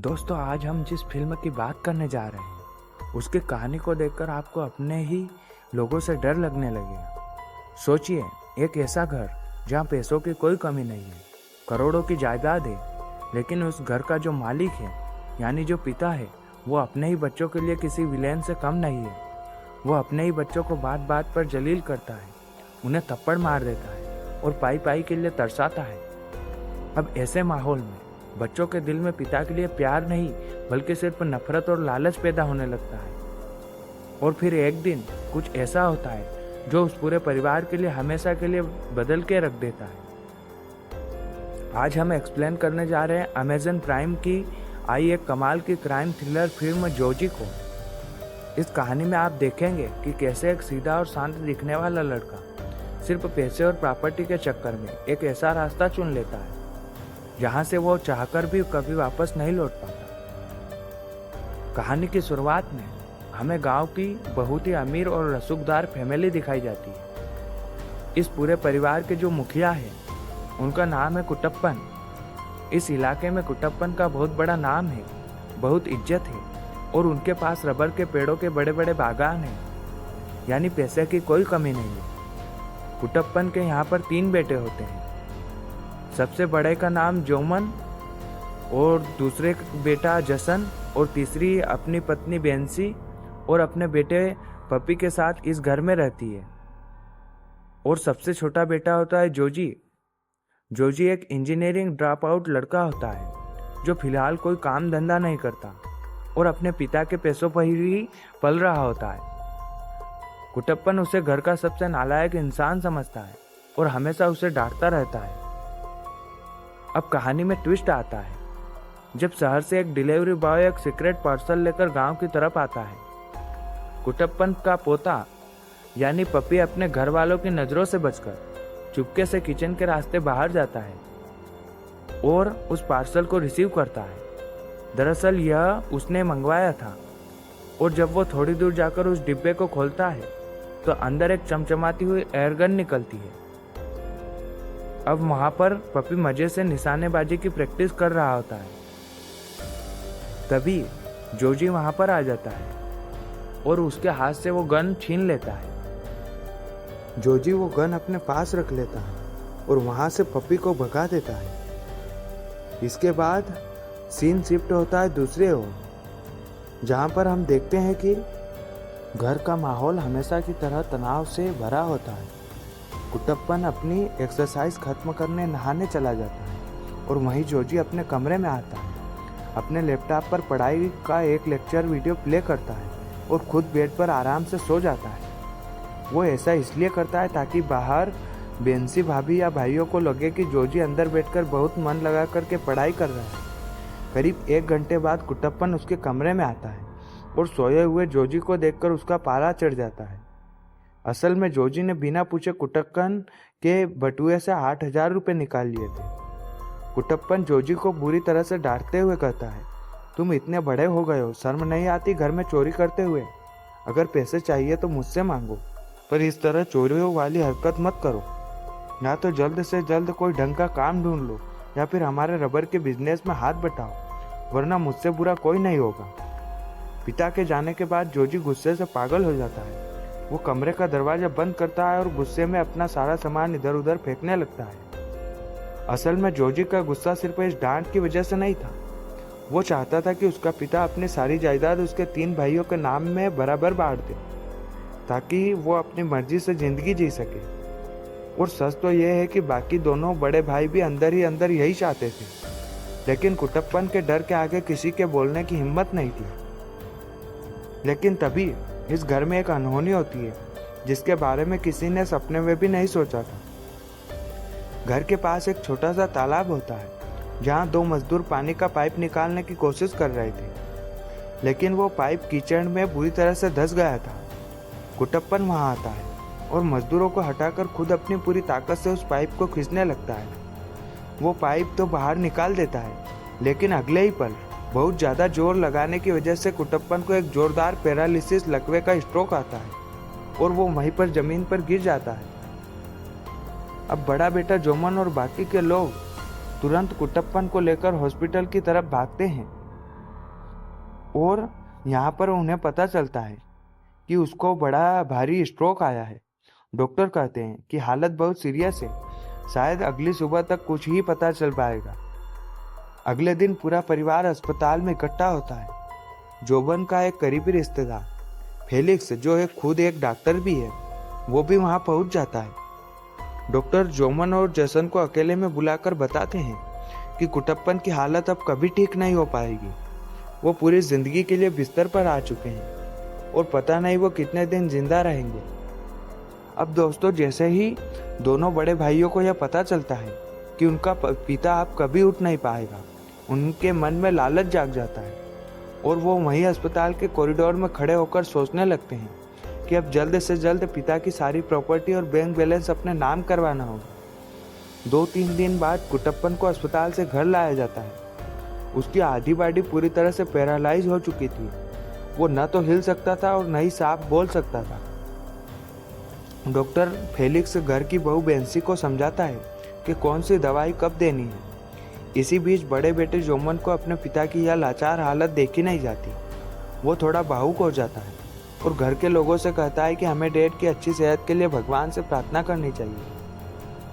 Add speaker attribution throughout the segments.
Speaker 1: दोस्तों, आज हम जिस फिल्म की बात करने जा रहे हैं उसकी कहानी को देखकर आपको अपने ही लोगों से डर लगने लगेगा। सोचिए, एक ऐसा घर जहां पैसों की कोई कमी नहीं है, करोड़ों की जायदाद है, लेकिन उस घर का जो मालिक है यानी जो पिता है वो अपने ही बच्चों के लिए किसी विलेन से कम नहीं है। वो अपने ही बच्चों को बात बात पर जलील करता है, उन्हें थप्पड़ मार देता है और पाई पाई के लिए तरसाता है। अब ऐसे माहौल में बच्चों के दिल में पिता के लिए प्यार नहीं बल्कि सिर्फ नफरत और लालच पैदा होने लगता है। और फिर एक दिन कुछ ऐसा होता है जो उस पूरे परिवार के लिए हमेशा के लिए बदल के रख देता है। आज हम एक्सप्लेन करने जा रहे हैं अमेज़न प्राइम की आई एक कमाल की क्राइम थ्रिलर फिल्म जोजी को। इस कहानी में आप देखेंगे कि कैसे एक सीधा और शांत दिखने वाला लड़का सिर्फ पैसे और प्रॉपर्टी के चक्कर में एक ऐसा रास्ता चुन लेता है जहां से वो चाहकर भी कभी वापस नहीं लौट पाता। कहानी की शुरुआत में हमें गांव की बहुत ही अमीर और रसूखदार फैमिली दिखाई जाती है। इस पूरे परिवार के जो मुखिया है उनका नाम है कुटप्पन। इस इलाके में कुटप्पन का बहुत बड़ा नाम है, बहुत इज्जत है और उनके पास रबर के पेड़ों के बड़े बड़े बागान हैं, यानी पैसे की कोई कमी नहीं है। कुटप्पन के यहाँ पर 3 बेटे होते हैं। सबसे बड़े का नाम जोमन और दूसरे बेटा जसन और तीसरी अपनी पत्नी बेंसी और अपने बेटे पपी के साथ इस घर में रहती है। और सबसे छोटा बेटा होता है जोजी। जोजी एक इंजीनियरिंग ड्रॉप आउट लड़का होता है जो फिलहाल कोई काम धंधा नहीं करता और अपने पिता के पैसों पर ही पल रहा होता है। कुटप्पन उसे घर का सबसे नालायक इंसान समझता है और हमेशा उसे डांटता रहता है। अब कहानी में ट्विस्ट आता है जब शहर से एक डिलीवरी बॉय एक सीक्रेट पार्सल लेकर गांव की तरफ आता है। कुटप्पन का पोता यानी पपी अपने घर वालों की नजरों से बचकर चुपके से किचन के रास्ते बाहर जाता है और उस पार्सल को रिसीव करता है। दरअसल यह उसने मंगवाया था और जब वो थोड़ी दूर जाकर उस डिब्बे को खोलता है तो अंदर एक चमचमाती हुई एयरगन निकलती है। अब वहां पर पपी मजे से निशानेबाजी की प्रैक्टिस कर रहा होता है। तभी जोजी वहां पर आ जाता है और उसके हाथ से वो गन छीन लेता है। जोजी वो गन अपने पास रख लेता है और वहां से पपी को भगा देता है। इसके बाद सीन शिफ्ट होता है दूसरे ओर, जहां पर हम देखते हैं कि घर का माहौल हमेशा की तरह तनाव से भरा होता है। कुटप्पन अपनी एक्सरसाइज खत्म करने नहाने चला जाता है और वहीं जोजी अपने कमरे में आता है। अपने लैपटॉप पर पढ़ाई का एक लेक्चर वीडियो प्ले करता है और खुद बेड पर आराम से सो जाता है। वो ऐसा इसलिए करता है ताकि बाहर बेंसी भाभी या भाइयों को लगे कि जोजी अंदर बैठकर बहुत मन लगा करके पढ़ाई कर रहा है। करीब 1 घंटे बाद कुटप्पन उसके कमरे में आता है और सोए हुए जोजी को देखकर उसका पारा चढ़ जाता है। असल में जोजी ने बिना पूछे कुटप्पन के बटुए से 8,000 रुपये निकाल लिए थे। कुटप्पन जोजी को बुरी तरह से डांटते हुए कहता है, तुम इतने बड़े हो गए हो, शर्म नहीं आती घर में चोरी करते हुए? अगर पैसे चाहिए तो मुझसे मांगो, पर इस तरह चोरियों वाली हरकत मत करो। या तो जल्द से जल्द कोई ढंग का काम ढूंढ लो या फिर हमारे रबर के बिजनेस में हाथ बटाओ, वरना मुझसे बुरा कोई नहीं होगा। पिता के जाने के बाद जोजी गुस्से से पागल हो जाता है। वो कमरे का दरवाजा बंद करता है और गुस्से में अपना सारा सामान इधर उधर फेंकने लगता है। असल में जोजी का गुस्सा सिर्फ इस डांट की वजह से नहीं था। वो चाहता था कि उसका पिता अपनी सारी जायदाद उसके 3 भाइयों के नाम में बराबर बांट दे ताकि वो अपनी मर्जी से जिंदगी जी सके। और सच तो यह है कि बाकी दोनों बड़े भाई भी अंदर ही अंदर यही चाहते थे, लेकिन कुटप्पन के डर के आगे किसी के बोलने की हिम्मत नहीं थी। लेकिन तभी इस घर में एक अनहोनी होती है जिसके बारे में किसी ने सपने में भी नहीं सोचा था। घर के पास एक छोटा सा तालाब होता है जहां 2 मजदूर पानी का पाइप निकालने की कोशिश कर रहे थे, लेकिन वो पाइप कीचड़ में बुरी तरह से धंस गया था। कुटप्पन वहां आता है और मजदूरों को हटाकर खुद अपनी पूरी ताकत से उस पाइप को खींचने लगता है। वो पाइप तो बाहर निकाल देता है, लेकिन अगले ही पल बहुत ज़्यादा जोर लगाने की वजह से कुटप्पन को एक जोरदार पैरालिसिस लकवे का स्ट्रोक आता है और वो वहीं पर ज़मीन पर गिर जाता है। अब बड़ा बेटा जोमन और बाकी के लोग तुरंत कुटप्पन को लेकर हॉस्पिटल की तरफ भागते हैं,
Speaker 2: और यहाँ पर उन्हें पता चलता है कि उसको बड़ा भारी स्ट्रोक आया है। डॉक्टर कहते हैं कि हालत बहुत सीरियस है, शायद अगली सुबह तक कुछ ही पता चल पाएगा। अगले दिन पूरा परिवार अस्पताल में इकट्ठा होता है। जोबन का एक करीबी रिश्तेदार फेलिक्स, जो खुद एक डॉक्टर भी है, वो भी वहां पहुंच जाता है। डॉक्टर जोमन और जसन को अकेले में बुलाकर बताते हैं कि कुटप्पन की हालत अब कभी ठीक नहीं हो पाएगी। वो पूरी जिंदगी के लिए बिस्तर पर आ चुके हैं और पता नहीं वो कितने दिन जिंदा रहेंगे। अब दोस्तों, जैसे ही दोनों बड़े भाइयों को यह पता चलता है कि उनका पिता अब कभी उठ नहीं पाएगा, उनके मन में लालच जाग जाता है और वो वहीं अस्पताल के कॉरिडोर में खड़े होकर सोचने लगते हैं कि अब जल्द से जल्द पिता की सारी प्रॉपर्टी और बैंक बैलेंस अपने नाम करवाना होगा। 2-3 दिन बाद कुटप्पन को अस्पताल से घर लाया जाता है। उसकी आधी बॉडी पूरी तरह से पैरालाइज हो चुकी थी। वो न तो हिल सकता था और न ही साफ बोल सकता था। डॉक्टर फेलिक्स घर की बहू बेंसी को समझाता है कि कौन सी दवाई कब देनी है। इसी बीच बड़े बेटे जोमन को अपने पिता की यह लाचार हालत देखी नहीं जाती। वो थोड़ा भावुक हो जाता है और घर के लोगों से कहता है कि हमें डैड की अच्छी सेहत के लिए भगवान से प्रार्थना करनी चाहिए,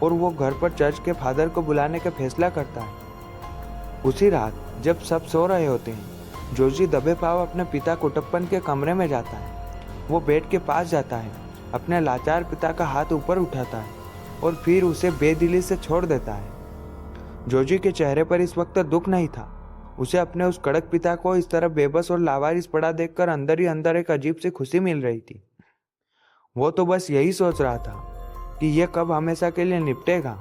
Speaker 2: और वो घर पर चर्च के फादर को बुलाने का फैसला करता है। उसी रात जब सब सो रहे होते हैं, जोजी दबे पाव अपने पिता कुटप्पन के कमरे में जाता है। वो बेड के पास जाता है, अपने लाचार पिता का हाथ ऊपर उठाता है और फिर उसे बेदिली से छोड़ देता है। जोजी के चेहरे पर इस वक्त दुख नहीं था। उसे अपने उस कड़क पिता को इस तरह बेबस और लावारिस पड़ा देखकर अंदर ही अंदर एक अजीब सी खुशी मिल रही थी। वो तो बस यही सोच रहा था कि यह कब हमेशा के लिए निपटेगा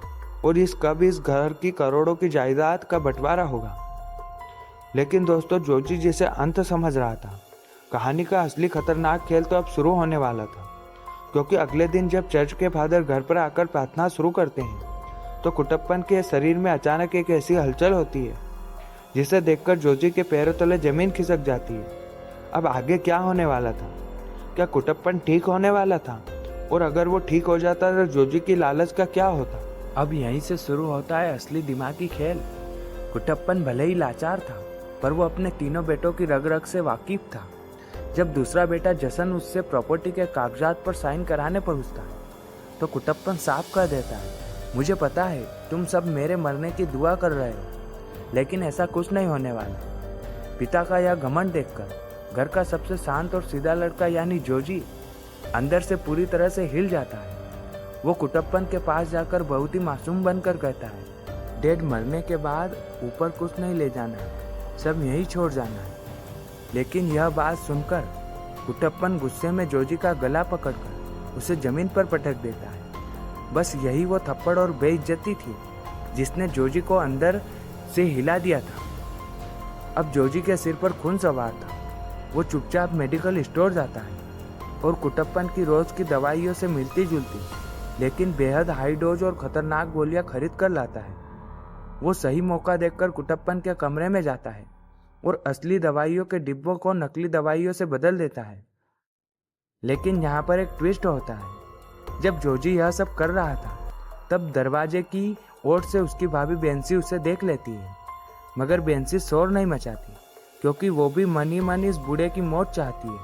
Speaker 2: और कब इस घर की करोड़ों की जायदाद का बंटवारा होगा। लेकिन दोस्तों, जोजी जिसे अंत समझ रहा था, कहानी का असली खतरनाक खेल तो अब शुरू होने वाला था। क्योंकि अगले दिन जब चर्च के फादर घर पर आकर प्रार्थना शुरू करते हैं, तो कुटप्पन के शरीर में अचानक एक ऐसी हलचल होती है जिसे देखकर जोजी के पैरों तले जमीन खिसक जाती है। अब आगे क्या होने वाला था? क्या कुटप्पन ठीक होने वाला था? और अगर वो ठीक हो जाता तो जोजी की लालच का क्या होता?
Speaker 1: अब यहीं से शुरू होता है असली दिमागी खेल। कुटप्पन भले ही लाचार था, पर वो अपने तीनों बेटों की रग रग से वाकिफ था। जब दूसरा बेटा जसन उससे प्रॉपर्टी के कागजात पर साइन कराने पहुंचता है, तो कुटप्पन साफ कर देता है, मुझे पता है तुम सब मेरे मरने की दुआ कर रहे हो, लेकिन ऐसा कुछ नहीं होने वाला। पिता का यह घमंड देखकर घर का सबसे शांत और सीधा लड़का यानी जोजी अंदर से पूरी तरह से हिल जाता है। वो कुटप्पन के पास जाकर बहुत ही मासूम बनकर कहता है, डैड, मरने के बाद ऊपर कुछ नहीं ले जाना है, सब यहीं छोड़ जाना है। लेकिन यह बात सुनकर कुटप्पन गुस्से में जोजी का गला पकड़कर उसे जमीन पर पटक देता है। बस यही वो थप्पड़ और बेइज्जती थी जिसने जोजी को अंदर से हिला दिया था। अब जोजी के सिर पर खून सवार था। वो चुपचाप मेडिकल स्टोर जाता है और कुटप्पन की रोज की दवाइयों से मिलती जुलती लेकिन बेहद हाई डोज और खतरनाक गोलियां खरीद कर लाता है। वो सही मौका देखकर कुटप्पन के कमरे में जाता है और असली दवाइयों के डिब्बों को नकली दवाइयों से बदल देता है। लेकिन यहाँ पर एक ट्विस्ट होता है। जब जोजी यह सब कर रहा था, तब दरवाजे की ओर से उसकी भाभी बेंसी उसे देख लेती है। मगर बेंसी शोर नहीं मचाती, क्योंकि वो भी मन ही मन इस बूढ़े की मौत चाहती है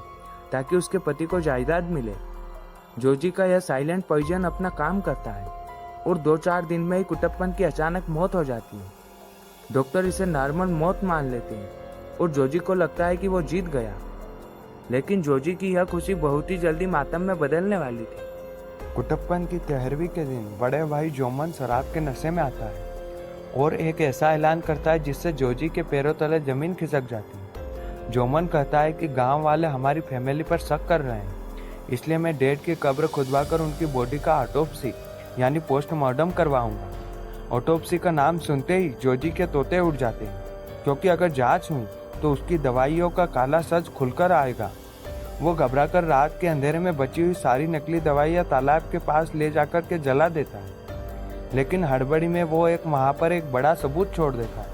Speaker 1: ताकि उसके पति को जायदाद मिले। जोजी का यह साइलेंट पॉइजन अपना काम करता है और 2-4 दिन में ही कुटप्पन की अचानक मौत हो जाती है। डॉक्टर इसे नॉर्मल मौत मान लेते हैं और जोजी को लगता है कि वो जीत गया। लेकिन जोजी की यह खुशी बहुत ही जल्दी मातम में बदलने वाली थी।
Speaker 2: कुटप्पन की 13वीं के दिन बड़े भाई जोमन शराब के नशे में आता है और एक ऐसा ऐलान करता है जिससे जोजी के पैरों तले जमीन खिसक जाती है। जोमन कहता है कि गांव वाले हमारी फैमिली पर शक कर रहे हैं, इसलिए मैं डैड की कब्र खुदवाकर उनकी बॉडी का ऑटोप्सी यानी पोस्टमार्टम करवाऊंगा। ऑटोप्सी का नाम सुनते ही जोजी के तोते उड़ जाते हैं, क्योंकि अगर जांच हुई तो उसकी दवाइयों का काला सच खुलकर आएगा। वो घबराकर रात के अंधेरे में बची हुई सारी नकली दवाइयाँ तालाब के पास ले जाकर के जला देता है, लेकिन हड़बड़ी में वो वहाँ पर एक बड़ा सबूत छोड़ देता है।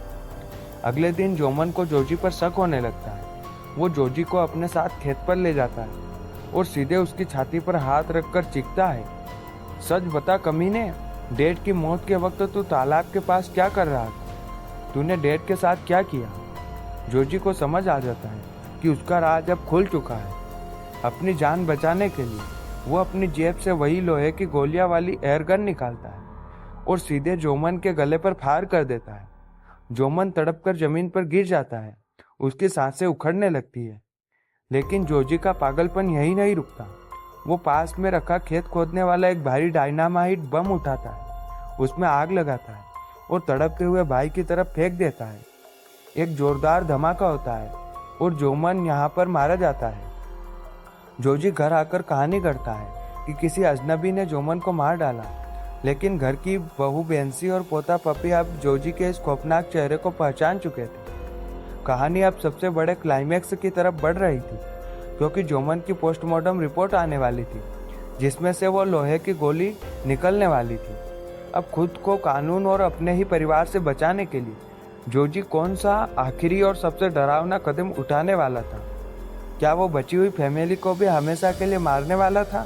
Speaker 2: अगले दिन जोमन को जोजी पर शक होने लगता है। वो जोजी को अपने साथ खेत पर ले जाता है और सीधे उसकी छाती पर हाथ रखकर चीखता है, सच बता कमीने, डैड की मौत के वक्त तू तालाब के पास क्या कर रहा था? तूने डैड के साथ क्या किया? जोजी को समझ आ जाता है कि उसका राज अब खुल चुका है। अपनी जान बचाने के लिए वो अपनी जेब से वही लोहे की गोलियां वाली एयरगन निकालता है और सीधे जोमन के गले पर फायर कर देता है। जोमन तड़प कर जमीन पर गिर जाता है, उसकी सांसें उखड़ने लगती है। लेकिन जोजी का पागलपन यही नहीं रुकता। वो पास में रखा खेत खोदने वाला एक भारी डायनामाइट बम उठाता है, उसमें आग लगाता है और तड़पते हुए भाई की तरफ फेंक देता है। एक जोरदार धमाका होता है और जोमन यहाँ पर मारा जाता है। जोजी घर आकर कहानी करता है कि किसी अजनबी ने जोमन को मार डाला, लेकिन घर की बहू बेंसी और पोता पपी अब जोजी के इस खौफनाक चेहरे को पहचान चुके थे। कहानी अब सबसे बड़े क्लाइमैक्स की तरफ बढ़ रही थी, क्योंकि जोमन की पोस्टमार्टम रिपोर्ट आने वाली थी, जिसमें से वो लोहे की गोली निकलने वाली थी। अब खुद को कानून और अपने ही परिवार से बचाने के लिए जोजी कौन सा आखिरी और सबसे डरावना कदम उठाने वाला था? क्या वो बची हुई फैमिली को भी हमेशा के लिए मारने वाला था?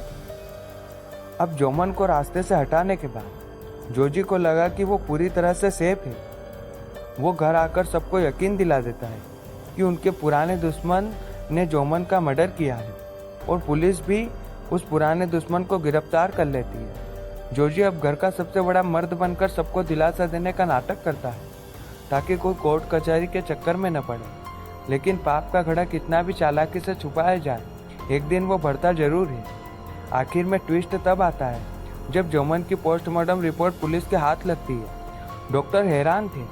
Speaker 2: अब जोमन को रास्ते से हटाने के बाद जोजी को लगा कि वो पूरी तरह से सेफ है। वो घर आकर सबको यकीन दिला देता है कि उनके पुराने दुश्मन ने जोमन का मर्डर किया है और पुलिस भी उस पुराने दुश्मन को गिरफ्तार कर लेती है। जोजी अब घर का सबसे बड़ा मर्द बनकर सबको दिलासा देने का नाटक करता है, ताकि कोई कोर्ट कचहरी के चक्कर में न पड़े। लेकिन पाप का घड़ा कितना भी चालाकी से छुपाया जाए, एक दिन वो बढ़ता जरूर है। आखिर में ट्विस्ट तब आता है जब जोमन की पोस्टमार्टम रिपोर्ट पुलिस के हाथ लगती है। डॉक्टर हैरान थे,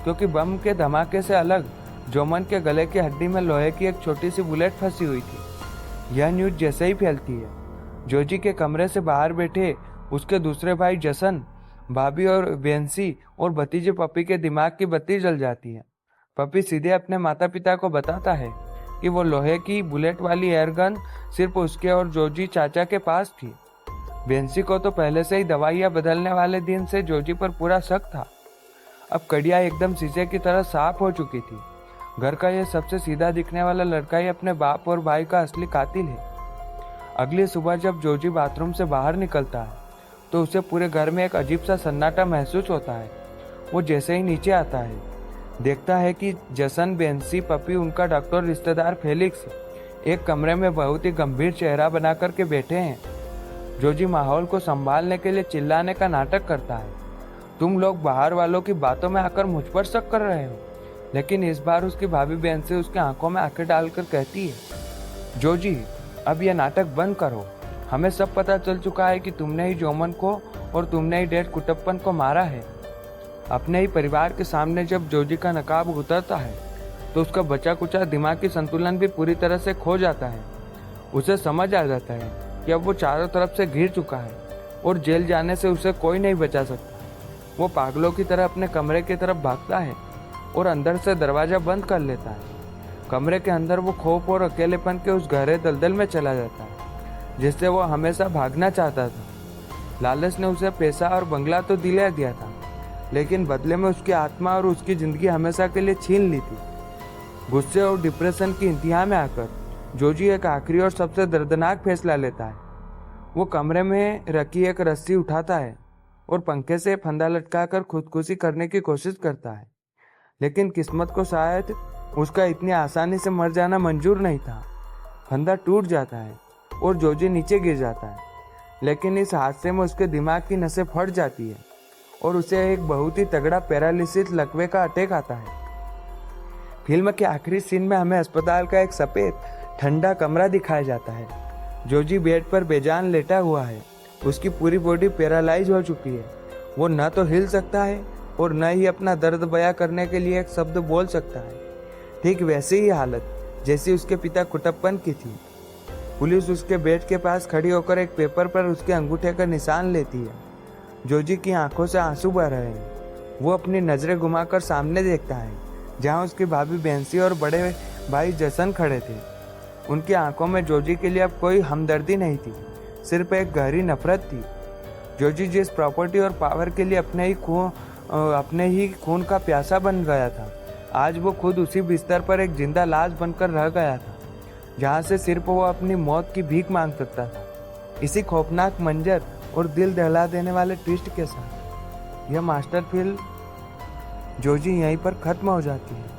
Speaker 2: क्योंकि बम के धमाके से अलग जोमन के गले की हड्डी में लोहे की एक छोटी सी बुलेट फंसी हुई थी। यह न्यूज जैसे ही फैलती है, जोजी के कमरे से बाहर बैठे उसके दूसरे भाई जसन, भाभी और बेंसी और भतीजे पपी के दिमाग की बत्ती जल जाती है। पपी सीधे अपने माता पिता को बताता है कि वो लोहे की बुलेट वाली एयरगन सिर्फ उसके और जोजी चाचा के पास थी। बेंसी को तो पहले से ही दवाइयाँ बदलने वाले दिन से जोजी पर पूरा शक था। अब कड़िया एकदम शीशे की तरह साफ हो चुकी थी। घर का यह सबसे सीधा दिखने वाला लड़का ही अपने बाप और भाई का असली कातिल है। अगली सुबह जब जोजी बाथरूम से बाहर निकलता है तो उसे पूरे घर में एक अजीब सा सन्नाटा महसूस होता है। वो जैसे ही नीचे आता है, देखता है कि जसन, बेंसी, पपी, उनका डॉक्टर रिश्तेदार फेलिक्स एक कमरे में बहुत ही गंभीर चेहरा बना करके बैठे हैं। जोजी माहौल को संभालने के लिए चिल्लाने का नाटक करता है, तुम लोग बाहर वालों की बातों में आकर मुझ पर शक कर रहे हो। लेकिन इस बार उसकी भाभी बेंसी उसकी आंखों में आंखें डालकर कहती है, जोजी अब यह नाटक बंद करो। हमें सब पता चल चुका है कि तुमने ही जोमन को और तुमने ही डैड कुटप्पन को मारा है। अपने ही परिवार के सामने जब जोजी का नकाब उतरता है तो उसका बचा कुचा दिमागी संतुलन भी पूरी तरह से खो जाता है। उसे समझ आ जाता है कि अब वो चारों तरफ से घिर चुका है और जेल जाने से उसे कोई नहीं बचा सकता। वो पागलों की तरह अपने कमरे की तरफ भागता है और अंदर से दरवाजा बंद कर लेता है। कमरे के अंदर वो खौफ और अकेलेपन के उस गहरे दलदल में चला जाता है जिससे वो हमेशा भागना चाहता था। लालच ने उसे पैसा और बंगला तो दिला दिया था, लेकिन बदले में उसकी आत्मा और उसकी जिंदगी हमेशा के लिए छीन ली थी। गुस्से और डिप्रेशन की इंतहा में आकर जोजी एक आखिरी और सबसे दर्दनाक फैसला लेता है। वो कमरे में रखी एक रस्सी उठाता है और पंखे से फंदा लटकाकर खुदकुशी करने की कोशिश करता है। लेकिन किस्मत को शायद उसका इतनी आसानी से मर जाना मंजूर नहीं था। फंदा टूट जाता है और जोजी नीचे गिर जाता है, लेकिन इस हादसे में उसके दिमाग की नसें फट जाती है और उसे एक बहुत ही तगड़ा पैरालिसिस लकवे का अटैक आता है। फिल्म के आखिरी सीन में हमें अस्पताल का एक सफ़ेद ठंडा कमरा दिखाया जाता है। जोजी बेड पर बेजान लेटा हुआ है, उसकी पूरी बॉडी पैरालाइज हो चुकी है। वो न तो हिल सकता है और न ही अपना दर्द बयां करने के लिए एक शब्द बोल सकता है। ठीक वैसी ही हालत जैसी उसके पिता कुटप्पन की थी। पुलिस उसके बेड के पास खड़ी होकर एक पेपर पर उसके अंगूठे का निशान लेती है। जोजी की आंखों से आंसू बह रहे हैं। वो अपनी नज़रें घुमाकर सामने देखता है, जहां उसकी भाभी बेंसी और बड़े भाई जसन खड़े थे। उनकी आंखों में जोजी के लिए अब कोई हमदर्दी नहीं थी, सिर्फ एक गहरी नफरत थी। जोजी जिस प्रॉपर्टी और पावर के लिए अपने ही खून का प्यासा बन गया था, आज वो खुद उसी बिस्तर पर एक जिंदा लाश बनकर रह गया था, जहाँ से सिर्फ वो अपनी मौत की भीख मांग सकता था। इसी खौफनाक मंजर और दिल दहला देने वाले ट्विस्ट के साथ यह मास्टर फिल्म जोजी यहीं पर खत्म हो जाती है।